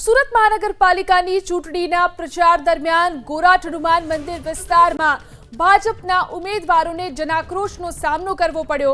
સુરત મહાનગરપાલિકાની ચૂંટણીના પ્રચાર દરમિયાન ગોરાટ હનુમાન મંદિર વિસ્તારમાં ભાજપના ઉમેદવારોને જનાક્રોશનો સામનો કરવો પડ્યો।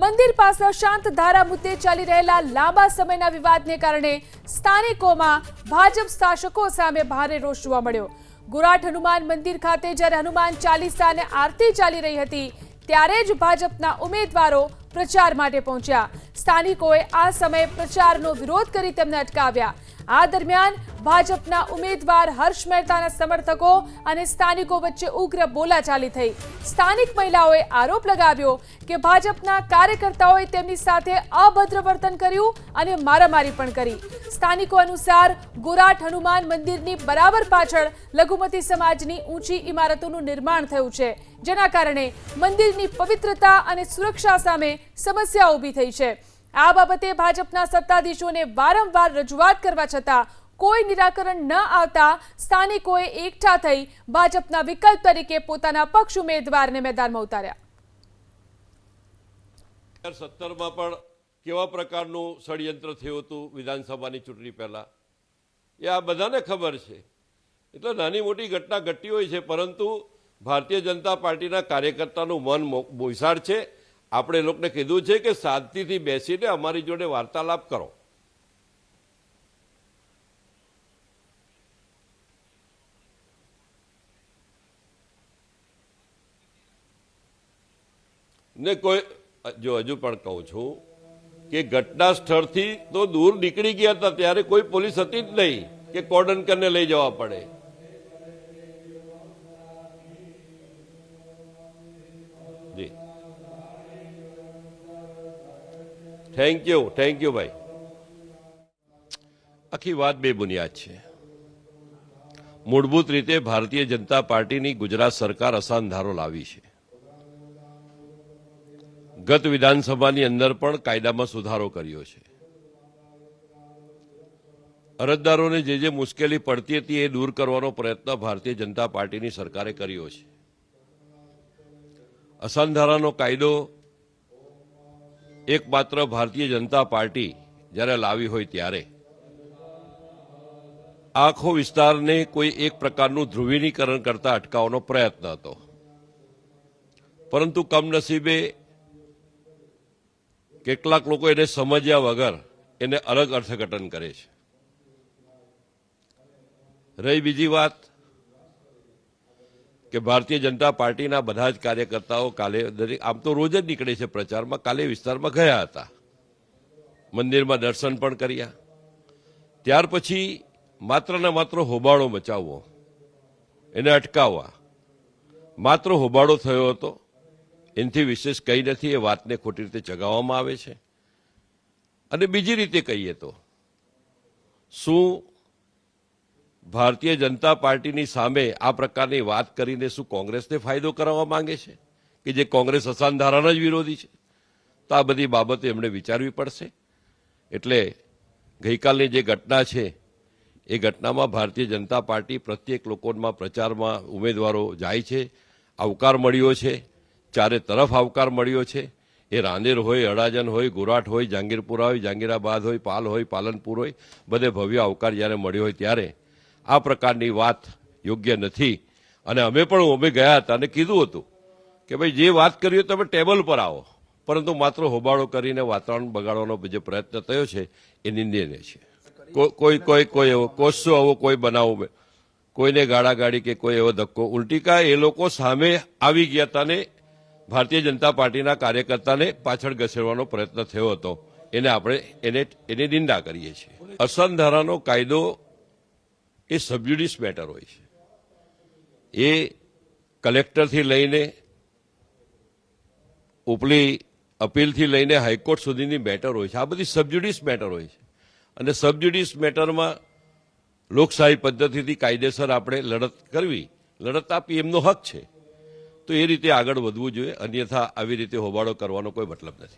મંદિર પાસે શાંત ધારા મુદ્દે ચાલી રહેલા લાંબા સમયના વિવાદને કારણે સ્થાનિકોમાં ભાજપ શાસકો સામે ભારે રોષ જોવા મળ્યો। ગોરાટ હનુમાન મંદિર ખાતે જ્યારે હનુમાન ચાલીસા અને આરતી ચાલી રહી હતી ત્યારે જ ભાજપના ઉમેદવારો પ્રચાર માટે પહોંચ્યા। સ્થાનિકોએ આ સમયે પ્રચારનો વિરોધ કરી તેમને અટકાવ્યા। આ દરમિયાન ભાજપના ઉમેદવાર હર્ષ મહેતાના સમર્થકો અને સ્થાનિકો વચ્ચે ઉગ્ર બોલાચાલી થઈ। સ્થાનિક મહિલાઓએ આરોપ લગાવ્યો કે ભાજપના કાર્યકર્તાઓએ તેમની સાથે અભદ્ર વર્તન કર્યું અને મારામારી પણ કરી। સ્થાનિકો અનુસાર ગોરાટ હનુમાન મંદિરની બરાબર પાછળ લઘુમતી સમાજની ઊંચી ઇમારતોનું નિર્માણ થયું છે, જેના કારણે મંદિરની પવિત્રતા અને સુરક્ષા સામે સમસ્યા ઊભી થઈ છે। આ બાબતે ભાજપના સત્તાધીશોને વારંવાર રજૂઆત કરવા છતાં કોઈ નિરાકરણ ન આવતા સ્થાનિકોએ એકઠા થઈ ભાજપના વિકલ્પ તરીકે પોતાના પક્ષ ઉમેદવારને મેદાનમાં ઉતાર્યા। 2017માં પણ કેવા પ્રકારનું ષડયંત્ર થયું હતું વિધાનસભાની ચૂંટણી પહેલા એ આ બધાને ખબર છે। એટલે નાની મોટી ઘટના ઘટતી હોય છે, પરંતુ ભારતીય જનતા પાર્ટીના કાર્યકર્તાનું મન વિશાળ છે। આપણે લોકોને કીધું છે કે શાંતિથી બેસીને અમારી જોડે વાર્તાલાપ કરો। ને કોઈ હજુ પણ કહું છું કે ઘટના સ્થળથી તો દૂર નીકળી ગયા હતા ત્યારે કોઈ પોલીસ હતી જ નહીં કે કોર્ડન કરીને લઈ જવા પડે। જી, થેન્ક યુ ભાઈ। આખી વાત બેબુનિયાદ છે। મૂળભૂત રીતે ભારતીય જનતા પાર્ટીની ગુજરાત સરકાર અસાનધારો લાવી છે। ગત વિધાનસભાની અંદર પણ કાયદામાં સુધારો કર્યો છે। અરજદારોને જે મુશ્કેલી પડતી હતી એ દૂર કરવાનો પ્રયત્ન ભારતીય જનતા પાર્ટીની સરકારે કર્યો છે। અસાનધારાનો કાયદો એકમાત્ર ભારતીય જનતા પાર્ટી જ્યારે લાવી હોય ત્યારે આખો વિસ્તારને કોઈ એક પ્રકારનું ધ્રુવીકરણ કરતા અટકાવવાનો પ્રયત્ન હતો, પરંતુ કમનસીબે કેટલાક લોકો એને સમજ્યા વગર એને અલગ અર્થઘટન કરે છે। રહી બીજી વાત કે ભારતીય જનતા પાર્ટીના બધા જ કાર્યકર્તાઓ કાલે આમ તો રોજ જ નીકળે છે પ્રચારમાં, કાલે વિસ્તારમાં ગયા હતા, મંદિરમાં દર્શન પણ કર્યા। ત્યાર પછી માત્ર ને માત્ર હોબાળો મચાવવો, એને અટકાવવા, માત્ર હોબાળો થયો હતો, એનાથી વિશેષ કંઈ નથી। એ વાતને ખોટી રીતે ચગાવવામાં આવે છે। અને બીજી રીતે કહીએ તો શું ભારતીય જનતા પાર્ટીની સામે આ પ્રકારની વાત કરીને શું કોંગ્રેસને ફાયદો કરાવવા માંગે છે કે જે કોંગ્રેસ અસાનધારાના જ વિરોધી છે? તો આ બધી બાબતો એમણે વિચારવી પડશે। એટલે ગઈકાલની જે ઘટના છે એ ઘટનામાં ભારતીય જનતા પાર્ટી પ્રત્યેક લોકોમાં પ્રચારમાં ઉમેદવારો જાય છે, આવકાર મળ્યો છે, ચારે તરફ આવકાર મળ્યો છે। એ રાંદેર હોય, અડાજણ હોય, ગોરાટ હોય, જહાંગીરપુરા હોય, જહાંગીરાબાદ હોય, પાલ હોય, પાલનપુર હોય, બધે ભવ્ય આવકાર જ્યારે મળ્યો હોય ત્યારે આ પ્રકારની વાત યોગ્ય નથી। અને અમે ગયા હતા અને કીધું હતું કે ભાઈ જે વાત કરી હોય તમે ટેબલ પર આવો, પરંતુ માત્ર હોબાળો કરીને વાતાવરણ બગાડવાનો જે પ્રયત્ન થયો છે એ નિંદનીય છે। કોઈ એવો કોસો આવો કોઈ બનાવો, કોઈને ગાળાગાળી કે કોઈ એવો ધક્કો ઉલટી એ લોકો સામે આવી ગયા હતા ને ભારતીય જનતા પાર્ટીના કાર્યકર્તાને પાછળ ઘસેડવાનો પ્રયત્ન થયો હતો, એને આપણે એની નિંદા કરીએ છીએ। અસાનધારાનો કાયદો એ સબજ્યુડિસ મેટર હોય છે। એ કલેક્ટરથી લઈને ઉપલી અપીલથી લઈને હાઈકોર્ટ સુધીની મેટર હોય છે। આ બધી સબજ્યુડિસ મેટર હોય છે અને સબજ્યુડિસ મેટરમાં લોકશાહી પદ્ધતિથી કાયદેસર આપણે લડત આપી એમનો હક છે। તો એ રીતે આગળ વધવું જોઈએ, અન્યથા આવી રીતે હોબાળો કરવાનો કોઈ મતલબ નથી।